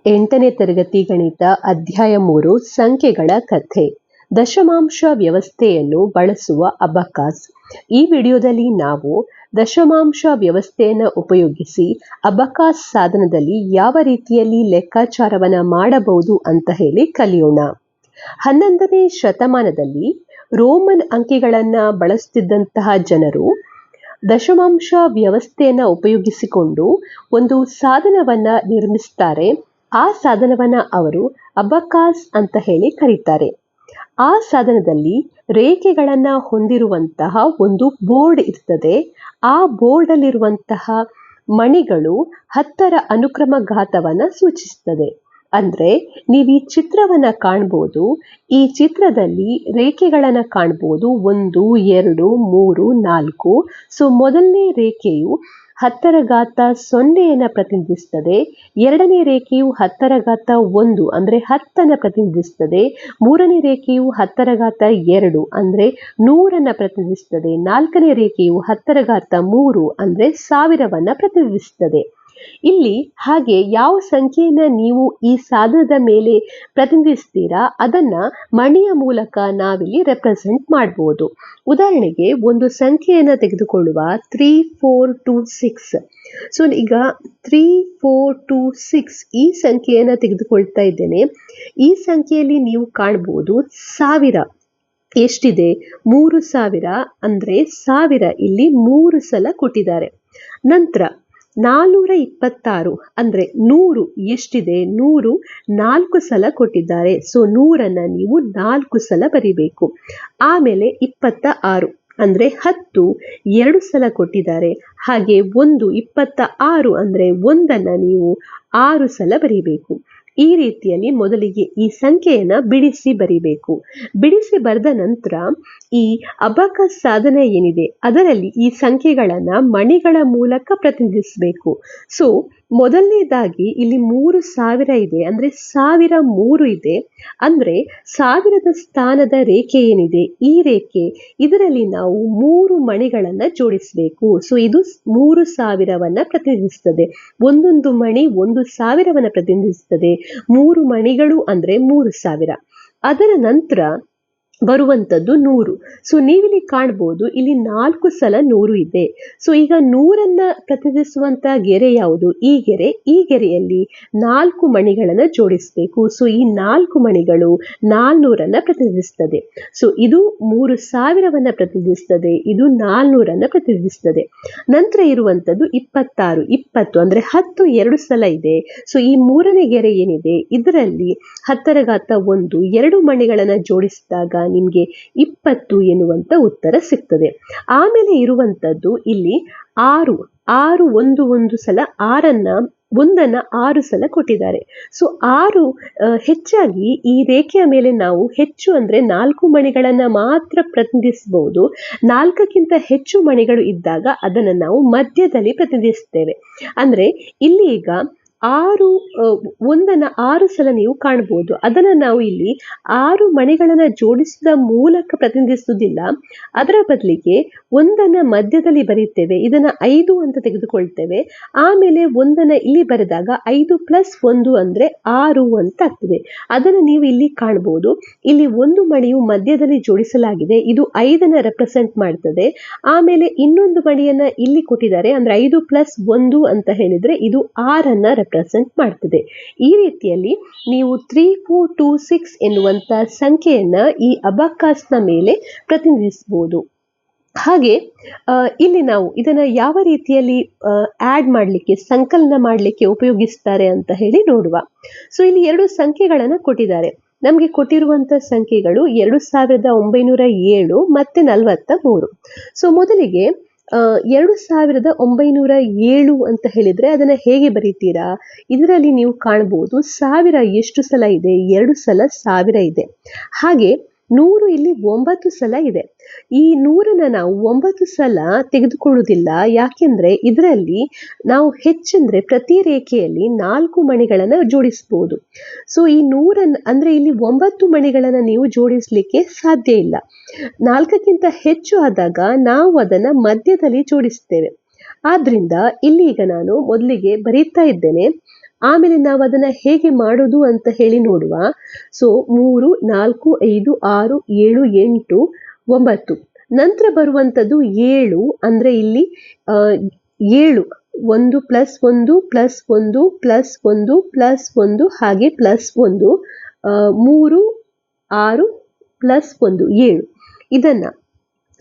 8ನೇ ತರಗತಿ ಗಣಿತ ಅಧ್ಯಾಯ 3 ಸಂಖ್ಯೆಗಳ ಕಥೆ. ದಶಮಾಂಶ ವ್ಯವಸ್ಥೆಯನ್ನು ಬಳಸುವ ಅಬಕಾಸ್. ಈ ವಿಡಿಯೋದಲ್ಲಿ ನಾವು ದಶಮಾಂಶ ವ್ಯವಸ್ಥೆಯನ್ನು ಉಪಯೋಗಿಸಿ ಅಬಕಾಸ್ ಸಾಧನದಲ್ಲಿ ಯಾವ ರೀತಿಯಲ್ಲಿ ಲೆಕ್ಕಾಚಾರವನ್ನು ಮಾಡಬಹುದು ಅಂತ ಹೇಳಿ ಕಲಿಯೋಣ. 11ನೇ ಶತಮಾನದಲ್ಲಿ ರೋಮನ್ ಅಂಕಿಗಳನ್ನು ಬಳಸುತ್ತಿದ್ದಂತಹ ಜನರು ದಶಮಾಂಶ ವ್ಯವಸ್ಥೆಯನ್ನು ಉಪಯೋಗಿಸಿಕೊಂಡು ಒಂದು ಸಾಧನವನ್ನ ನಿರ್ಮಿಸ್ತಾರೆ. ಆ ಸಾಧನವನ್ನ ಅವರು ಅಬಕಾಸ್ ಅಂತ ಹೇಳಿ ಕರೀತಾರೆ. ಆ ಸಾಧನದಲ್ಲಿ ರೇಖೆಗಳನ್ನ ಹೊಂದಿರುವಂತಹ ಒಂದು ಬೋರ್ಡ್ ಇರ್ತದೆ. ಆ ಬೋರ್ಡ್ ಅಲ್ಲಿರುವಂತಹ ಮಣಿಗಳು 10ರ ಅನುಕ್ರಮ ಘಾತವನ್ನ ಸೂಚಿಸ್ತದೆ. ಅಂದ್ರೆ ನೀವು ಈ ಚಿತ್ರವನ್ನ ಕಾಣ್ಬೋದು. ಈ ಚಿತ್ರದಲ್ಲಿ ರೇಖೆಗಳನ್ನ ಕಾಣ್ಬೋದು, 1 2 3 4. ಸೊ ಮೊದಲನೇ ರೇಖೆಯು 10ರ ಘಾತ 0ಯನ್ನು ಪ್ರತಿನಿಧಿಸ್ತದೆ. ಎರಡನೇ ರೇಖೆಯು 10ರ ಘಾತ 1 ಅಂದ್ರೆ 10ನ್ನು ಪ್ರತಿನಿಧಿಸ್ತದೆ. ಮೂರನೇ ರೇಖೆಯು 10ರ ಘಾತ 2 ಅಂದ್ರೆ 100ನ್ನು ಪ್ರತಿನಿಧಿಸ್ತದೆ. ನಾಲ್ಕನೇ ರೇಖೆಯು 10ರ ಘಾತ 3 ಅಂದ್ರೆ 1000ವನ್ನು ಪ್ರತಿನಿಧಿಸ್ತದೆ. ಇಲ್ಲಿ ಹಾಗೆ ಯಾವ ಸಂಖ್ಯೆಯನ್ನ ನೀವು ಈ ಸಾಧನದ ಮೇಲೆ ಪ್ರತಿನಿಧಿಸ್ತೀರಾ ಅದನ್ನ ಮಣಿಯ ಮೂಲಕ ನಾವಿಲ್ಲಿ ರೆಪ್ರೆಸೆಂಟ್ ಮಾಡಬಹುದು. ಉದಾಹರಣೆಗೆ ಒಂದು ಸಂಖ್ಯೆಯನ್ನ ತೆಗೆದುಕೊಳ್ಳುವ 3 4 2 6. ಸೊ ಈಗ 3 4 2 6 ಈ ಸಂಖ್ಯೆಯನ್ನ ತೆಗೆದುಕೊಳ್ತಾ ಇದ್ದೇನೆ. ಈ ಸಂಖ್ಯೆಯಲ್ಲಿ ನೀವು ಕಾಣಬಹುದು 1000 ಎಷ್ಟಿದೆ, 3000 ಅಂದ್ರೆ 1000 ಇಲ್ಲಿ 3 ಸಲ ಕೊಟ್ಟಿದ್ದಾರೆ. ನಂತರ 426 ಅಂದ್ರೆ 100 ಎಷ್ಟಿದೆ, 100 4 ಸಲ ಕೊಟ್ಟಿದ್ದಾರೆ. ಸೊ 100ನ್ನ ನೀವು 4 ಸಲ ಬರಿಬೇಕು. ಆಮೇಲೆ 26 ಅಂದ್ರೆ 10 2 ಸಲ ಕೊಟ್ಟಿದ್ದಾರೆ. ಹಾಗೆ 26 ಅಂದ್ರೆ 1ನ್ನ ನೀವು 6 ಸಲ ಬರಿಬೇಕು. ಈ ರೀತಿಯಲ್ಲಿ ಮೊದಲಿಗೆ ಈ ಸಂಖ್ಯೆಯನ್ನ ಬಿಡಿಸಿ ಬರಿಬೇಕು. ಬಿಡಿಸಿ ಬರೆದ ನಂತರ ಈ ಅಬಕಾಸ್ ಸಾಧನ ಏನಿದೆ ಅದರಲ್ಲಿ ಈ ಸಂಖ್ಯೆಗಳನ್ನ ಮಣಿಗಳ ಮೂಲಕ ಪ್ರತಿನಿಧಿಸಬೇಕು. ಸೊ ಮೊದಲನೇದಾಗಿ ಇಲ್ಲಿ 3000 ಇದೆ ಅಂದ್ರೆ 1003 ಇದೆ. ಅಂದ್ರೆ 1000ದ ಸ್ಥಾನದ ರೇಖೆ ಏನಿದೆ ಈ ರೇಖೆ, ಇದರಲ್ಲಿ ನಾವು 3 ಮಣಿಗಳನ್ನ ಜೋಡಿಸಬೇಕು. ಸೊ ಇದು 3000ವನ್ನ ಪ್ರತಿನಿಧಿಸ್ತದೆ. ಒಂದೊಂದು ಮಣಿ 1000ವನ್ನ ಪ್ರತಿನಿಧಿಸ್ತದೆ. 3 ಮಣಿಗಳು ಅಂದ್ರೆ 3000. ಅದರ ನಂತರ ಬರುವಂಥದ್ದು 100. ಸೊ ನೀವಿಲ್ಲಿ ಕಾಣ್ಬೋದು ಇಲ್ಲಿ 4 ಸಲ 100 ಇದೆ. ಸೊ ಈಗ 100ನ್ನ ಪ್ರತಿನಿಧಿಸುವಂತ ಗೆರೆ ಯಾವುದು, ಈ ಗೆರೆ. ಈ ಗೆರೆಯಲ್ಲಿ 4 ಮಣಿಗಳನ್ನ ಜೋಡಿಸಬೇಕು. ಸೊ ಈ 4 ಮಣಿಗಳು 400ನ್ನ ಪ್ರತಿನಿಧಿಸ್ತದೆ. ಸೊ ಇದು 3000ವನ್ನ ಪ್ರತಿನಿಧಿಸ್ತದೆ, ಇದು 400ನ್ನ ಪ್ರತಿನಿಧಿಸ್ತದೆ. ನಂತರ ಇರುವಂತದ್ದು 26 20 ಅಂದ್ರೆ 10 2 ಸಲ ಇದೆ. ಸೊ ಈ ಮೂರನೇ ಗೆರೆ ಏನಿದೆ ಇದರಲ್ಲಿ 10ರ ಘಾತ 1 2 ಮಣಿಗಳನ್ನ ಜೋಡಿಸಿದಾಗ ನಿಮ್ಗೆ 20 ಎನ್ನುವಂತ ಉತ್ತರ ಸಿಗ್ತದೆ. ಆಮೇಲೆ ಇರುವಂತದ್ದು ಇಲ್ಲಿ 6 ಒಂದು ಸಲ 1ನ್ನ 6 ಸಲ ಕೊಟ್ಟಿದ್ದಾರೆ. ಸೊ 6 ಹೆಚ್ಚಾಗಿ ಈ ರೇಖೆಯ ಮೇಲೆ ನಾವು ಹೆಚ್ಚು ಅಂದ್ರೆ 4 ಮಣಿಗಳನ್ನ ಮಾತ್ರ ಪ್ರತಿನಿಧಿಸಬಹುದು. 4ಕ್ಕಿಂತ ಹೆಚ್ಚು ಮಣಿಗಳು ಇದ್ದಾಗ ಅದನ್ನು ನಾವು ಮಧ್ಯದಲ್ಲಿ ಪ್ರತಿನಿಧಿಸ್ತೇವೆ. ಅಂದ್ರೆ ಇಲ್ಲಿ ಈಗ 1ನ್ನ 6 ಸಲ ನೀವು ಕಾಣಬಹುದು. ಅದನ್ನ ನಾವು ಇಲ್ಲಿ 6 ಮಣಿಗಳನ್ನ ಜೋಡಿಸಿದ ಮೂಲಕ ಪ್ರತಿನಿಧಿಸುವುದಿಲ್ಲ. ಅದರ ಬದಲಿಗೆ 1ನ್ನ ಮಧ್ಯದಲ್ಲಿ ಬರೀತೇವೆ. ಇದನ್ನ 5 ಅಂತ ತೆಗೆದುಕೊಳ್ತೇವೆ. ಆಮೇಲೆ 1ನ್ನ ಇಲ್ಲಿ ಬರೆದಾಗ 5 + 1 ಅಂದ್ರೆ 6 ಅಂತ ಆಗ್ತದೆ. ಅದನ್ನು ನೀವು ಇಲ್ಲಿ ಕಾಣಬಹುದು. ಇಲ್ಲಿ ಒಂದು ಮಣಿಯು ಮಧ್ಯದಲ್ಲಿ ಜೋಡಿಸಲಾಗಿದೆ, ಇದು 5ನ್ನ ರೆಪ್ರೆಸೆಂಟ್ ಮಾಡ್ತದೆ. ಆಮೇಲೆ ಇನ್ನೊಂದು ಮಣಿಯನ್ನ ಇಲ್ಲಿ ಕೊಟ್ಟಿದ್ದಾರೆ, ಅಂದ್ರೆ 5 + 1 ಅಂತ ಹೇಳಿದ್ರೆ ಇದು 6ನ್ನ ರೆಪ್ರೆಸೆಂಟ್ ಮಾಡ್ತದೆ. ಈ ರೀತಿಯಲ್ಲಿ ನೀವು 3 4 2 6 ಎನ್ನುವಂತ ಸಂಖ್ಯೆಯನ್ನ ಈ ಅಬಕಾಸ್ನ ಮೇಲೆ ಪ್ರತಿನಿಧಿಸಬಹುದು. ಹಾಗೆ ಇಲ್ಲಿ ನಾವು ಇದನ್ನ ಯಾವ ರೀತಿಯಲ್ಲಿ ಆಡ್ ಮಾಡಲಿಕ್ಕೆ, ಸಂಕಲನ ಮಾಡಲಿಕ್ಕೆ ಉಪಯೋಗಿಸ್ತಾರೆ ಅಂತ ಹೇಳಿ ನೋಡುವ. ಸೊ ಇಲ್ಲಿ 2 ಸಂಖ್ಯೆಗಳನ್ನ ಕೊಟ್ಟಿದ್ದಾರೆ. ನಮಗೆ ಕೊಟ್ಟಿರುವಂತ ಸಂಖ್ಯೆಗಳು 2907 ಮತ್ತೆ 43. ಸೊ ಮೊದಲಿಗೆ 2907 ಅಂತ ಹೇಳಿದ್ರೆ ಅದನ್ನ ಹೇಗೆ ಬರೀತೀರಾ, ಇದರಲ್ಲಿ ನೀವು ಕಾಣಬಹುದು 1000 ಎಷ್ಟು ಸಲ ಇದೆ, 2 ಸಲ 1000 ಇದೆ. ಹಾಗೆ 100 ಇಲ್ಲಿ 9 ಸಲ ಇದೆ. ಈ 100ನ್ನ ನಾವು 9 ಸಲ ತೆಗೆದುಕೊಳ್ಳುವುದಿಲ್ಲ. ಯಾಕೆಂದ್ರೆ ಇದರಲ್ಲಿ ನಾವು ಹೆಚ್ಚಂದ್ರೆ ಪ್ರತಿ ರೇಖೆಯಲ್ಲಿ 4 ಮಣಿಗಳನ್ನ ಜೋಡಿಸಬಹುದು. ಸೊ ಈ 100ನ್ನ ಅಂದ್ರೆ ಇಲ್ಲಿ 9 ಮಣಿಗಳನ್ನ ನೀವು ಜೋಡಿಸ್ಲಿಕ್ಕೆ ಸಾಧ್ಯ ಇಲ್ಲ. 4ಕ್ಕಿಂತ ಹೆಚ್ಚು ಆದಾಗ ನಾವು ಅದನ್ನ ಮಧ್ಯದಲ್ಲಿ ಜೋಡಿಸ್ತೇವೆ. ಆದ್ರಿಂದ ಇಲ್ಲಿ ಈಗ ನಾನು ಮೊದಲಿಗೆ ಬರೀತಾ ಇದ್ದೇನೆ ಆಮೇಲೆ ನಾವು ಅದನ್ನ ಹೇಗೆ ಮಾಡೋದು ಅಂತ ಹೇಳಿ ನೋಡುವ. ಸೊ 3, 4, 5, 6, 7, 8, 9 ನಂತರ ಬರುವಂಥದ್ದು 7. ಅಂದ್ರೆ ಇಲ್ಲಿ 7 1 + 1 + 1 + 1 + 1 ಹಾಗೆ +1 3, 6 + 1 7. ಇದನ್ನ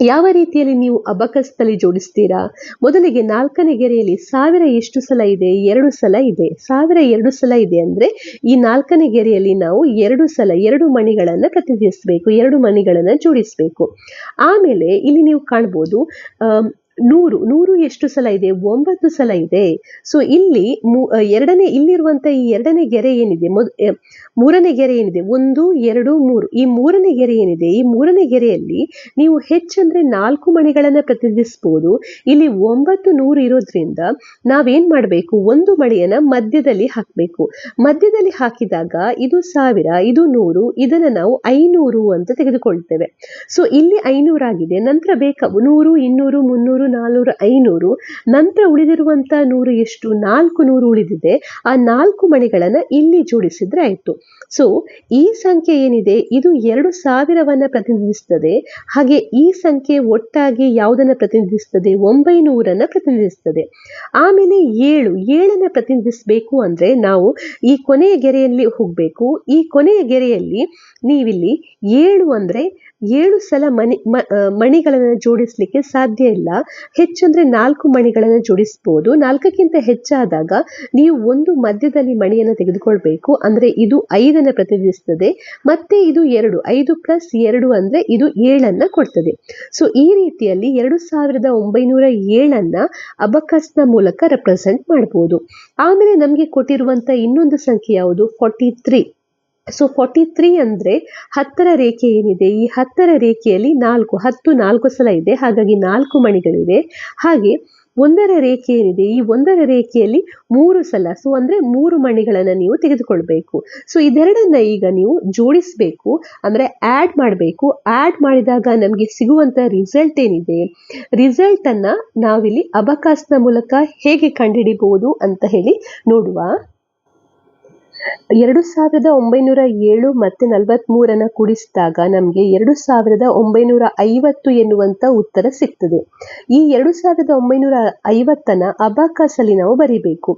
ಯಾವ ರೀತಿಯಲ್ಲಿ ನೀವು ಅಬಕಸ್ನಲ್ಲಿ ಜೋಡಿಸ್ತೀರಾ? ಮೊದಲಿಗೆ 4ನೇ ಗೆರೆಯಲ್ಲಿ 1000 ಎಷ್ಟು ಸಲ ಇದೆ? 2 ಸಲ ಇದೆ. 1000 2 ಸಲ ಇದೆ ಅಂದ್ರೆ ಈ 4ನೇ ಗೆರೆಯಲ್ಲಿ ನಾವು 2 ಸಲ 2 ಮಣಿಗಳನ್ನ ಪ್ರತಿನಿಧಿಸಬೇಕು, 2 ಮಣಿಗಳನ್ನ ಜೋಡಿಸಬೇಕು. ಆಮೇಲೆ ಇಲ್ಲಿ ನೀವು ಕಾಣ್ಬೋದು 100 ಎಷ್ಟು ಸಲ ಇದೆ? 9 ಸಲ ಇದೆ. ಸೊ ಇಲ್ಲಿ ಇಲ್ಲಿರುವಂತ ಈ 2ನೇ ಗೆರೆ ಏನಿದೆ, 3ನೇ ಗೆರೆ ಏನಿದೆ, 1 2 3, ಈ 3ನೇ ಗೆರೆ ಏನಿದೆ, ಈ 3ನೇ ಗೆರೆಯಲ್ಲಿ ನೀವು ಹೆಚ್ಚಂದ್ರೆ 4 ಮಣಿಗಳನ್ನ ಪ್ರತಿನಿಧಿಸಬಹುದು. ಇಲ್ಲಿ 9 100 ಇರೋದ್ರಿಂದ ನಾವೇನ್ ಮಾಡಬೇಕು, ಒಂದು ಮಣಿಯನ್ನ ಮಧ್ಯದಲ್ಲಿ ಹಾಕಬೇಕು. ಮಧ್ಯದಲ್ಲಿ ಹಾಕಿದಾಗ ಇದು 1000, ಇದು 100, ಇದನ್ನ ನಾವು 500 ಅಂತ ತೆಗೆದುಕೊಳ್ತೇವೆ. ಸೊ ಇಲ್ಲಿ 500 ಆಗಿದೆ. ನಂತರ 100 200 300 400 500, ನಂತರ ಉಳಿದಿರುವಂತ 100 ಎಷ್ಟು? 400 ಉಳಿದಿದೆ. ಆ 4 ಮಣಿಗಳನ್ನ ಇಲ್ಲಿ ಜೋಡಿಸಿದ್ರೆ ಆಯ್ತು. ಸೊ ಈ ಸಂಖ್ಯೆ ಏನಿದೆ ಇದು 2000ವನ್ನ ಪ್ರತಿನಿಧಿಸ್ತದೆ. ಹಾಗೆ ಈ ಸಂಖ್ಯೆ ಒಟ್ಟಾಗಿ ಯಾವುದನ್ನ ಪ್ರತಿನಿಧಿಸ್ತದೆ? 900 ಪ್ರತಿನಿಧಿಸ್ತದೆ. ಆಮೇಲೆ 7ನ್ನ ಪ್ರತಿನಿಧಿಸಬೇಕು ಅಂದ್ರೆ ನಾವು ಈ ಕೊನೆಯ ಗೆರೆಯಲ್ಲಿ ಹೋಗ್ಬೇಕು. ಈ ಕೊನೆಯ ಗೆರೆಯಲ್ಲಿ ನೀವಿಲ್ಲಿ 7 ಅಂದ್ರೆ 7 ಸಲ ಮಣಿಗಳನ್ನು ಜೋಡಿಸ್ಲಿಕ್ಕೆ ಸಾಧ್ಯ ಇಲ್ಲ. ಹೆಚ್ಚಂದ್ರೆ 4 ಮಣಿಗಳನ್ನು ಜೋಡಿಸಬಹುದು. 4ಕ್ಕಿಂತ ಹೆಚ್ಚಾದಾಗ ನೀವು ಒಂದು ಮಧ್ಯದಲ್ಲಿ ಮಣಿಯನ್ನು ತೆಗೆದುಕೊಳ್ಬೇಕು. ಅಂದ್ರೆ ಇದು 5ನ್ನ ಪ್ರತಿನಿಧಿಸ್ತದೆ. ಮತ್ತೆ ಇದು 2, 5 + 2 ಅಂದ್ರೆ ಇದು 7ನ್ನ ಕೊಡ್ತದೆ. ಸೊ ಈ ರೀತಿಯಲ್ಲಿ 2907 ಅಬಕಸ್ನ ಮೂಲಕ ರೆಪ್ರೆಸೆಂಟ್ ಮಾಡಬಹುದು. ಆಮೇಲೆ ನಮಗೆ ಕೊಟ್ಟಿರುವಂತ ಇನ್ನೊಂದು ಸಂಖ್ಯೆ ಯಾವುದು? 43. ಸೊ 43 ಅಂದ್ರೆ 10ರ ರೇಖೆ ಏನಿದೆ, ಈ 10ರ ರೇಖೆಯಲ್ಲಿ 10 4 ಸಲ ಇದೆ, ಹಾಗಾಗಿ 4 ಮಣಿಗಳಿವೆ. ಹಾಗೆ 1ರ ರೇಖೆ ಏನಿದೆ, ಈ 1ರ ರೇಖೆಯಲ್ಲಿ 3 ಸಲ, ಸೊ ಅಂದ್ರೆ 3 ಮಣಿಗಳನ್ನ ನೀವು ತೆಗೆದುಕೊಳ್ಬೇಕು. ಸೊ ಇದೆರಡನ್ನ ಈಗ ನೀವು ಜೋಡಿಸಬೇಕು, ಅಂದ್ರೆ ಆಡ್ ಮಾಡಬೇಕು. ಆಡ್ ಮಾಡಿದಾಗ ನಮಗೆ ಸಿಗುವಂತ ರಿಸಲ್ಟ್ ಏನಿದೆ, ರಿಸಲ್ಟ್ ಅನ್ನ ನಾವಿಲ್ಲಿ ಅಬಕಾಸ್ನ ಮೂಲಕ ಹೇಗೆ ಕಂಡುಹಿಡಿಬಹುದು ಅಂತ ಹೇಳಿ ನೋಡುವ. 2907 ಮತ್ತೆ 43 ಕೂಡಿಸಿದಾಗ ನಮಗೆ 2950 ಎನ್ನುವಂತ ಉತ್ತರ ಸಿಗ್ತದೆ. ಈ 2950 ಅಬಕಾಸ್ ಅಲ್ಲಿ ನಾವು ಬರಿಬೇಕು.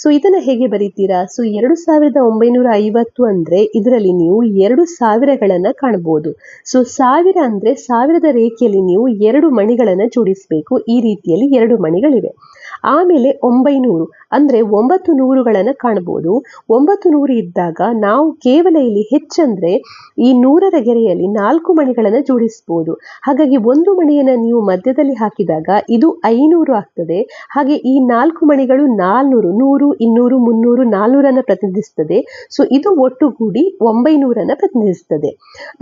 ಸೊ ಇದನ್ನ ಹೇಗೆ ಬರೀತೀರಾ? ಸೊ 2950 ಅಂದ್ರೆ ಇದರಲ್ಲಿ ನೀವು 2000ಗಳನ್ನ ಕಾಣಬಹುದು. ಸೊ 1000 ಅಂದ್ರೆ 1000ದ ರೇಖೆಯಲ್ಲಿ ನೀವು 2 ಮಣಿಗಳನ್ನ ಜೋಡಿಸಬೇಕು. ಈ ರೀತಿಯಲ್ಲಿ 2 ಮಣಿಗಳಿವೆ. ಆಮೇಲೆ 900 ಅಂದ್ರೆ 900ಗಳನ್ನ ಕಾಣಬಹುದು. 900 ಇದ್ದಾಗ ನಾವು ಕೇವಲ ಇಲ್ಲಿ ಹೆಚ್ಚಂದ್ರೆ ಈ 100ರ ಗೆರೆಯಲ್ಲಿ 4 ಮಣಿಗಳನ್ನ ಜೋಡಿಸಬಹುದು. ಹಾಗಾಗಿ ಒಂದು ಮಣಿಯನ್ನ ನೀವು ಮಧ್ಯದಲ್ಲಿ ಹಾಕಿದಾಗ ಇದು 500 ಆಗ್ತದೆ. ಹಾಗೆ ಈ 4 ಮಣಿಗಳು 400, 100, 200, 300, 400 ಪ್ರತಿನಿಧಿಸ್ತದೆ. ಸೊ ಇದು ಒಟ್ಟುಗೂಡಿ 900 ಪ್ರತಿನಿಧಿಸ್ತದೆ.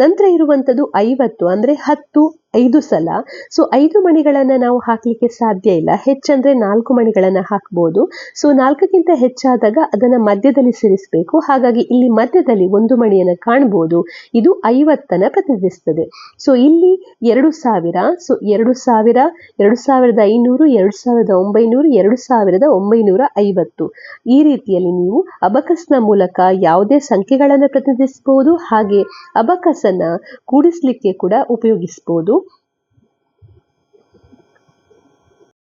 ನಂತರ ಇರುವಂತದ್ದು 50 ಅಂದ್ರೆ 10 5 ಸಲ. ಸೊ 5 ಮಣಿಗಳನ್ನ ನಾವು ಹಾಕ್ಲಿಕ್ಕೆ ಸಾಧ್ಯ ಇಲ್ಲ. ಹೆಚ್ಚಂದ್ರೆ 4 ಮಣಿಗಳನ್ನ ಹಾಕಬಹುದು. ಸೊ 4ಕ್ಕಿಂತ ಹೆಚ್ಚಾದಾಗ ಅದನ್ನ ಮಧ್ಯದಲ್ಲಿ ಸೇರಿಸಬೇಕು. ಹಾಗಾಗಿ ಇಲ್ಲಿ ಮಧ್ಯದಲ್ಲಿ ಒಂದು ಮಣಿಯನ್ನ ಕಾಣಬಹುದು. ಇದು 50ನ್ನ ಪ್ರತಿನಿಧಿಸ್ತದೆ. ಸೊ ಇಲ್ಲಿ 2000, ಸೊ 2000, 2500, 2900, 2950. ಈ ರೀತಿಯಲ್ಲಿ ನೀವು ಅಬಕಸ್ನ ಮೂಲಕ ಯಾವುದೇ ಸಂಖ್ಯೆಗಳನ್ನು ಪ್ರತಿನಿಧಿಸಬಹುದು. ಹಾಗೆ ಅಬಕಸ್ ಅನ್ನ ಕೂಡಿಸ್ಲಿಕ್ಕೆ ಕೂಡ ಉಪಯೋಗಿಸಬಹುದು.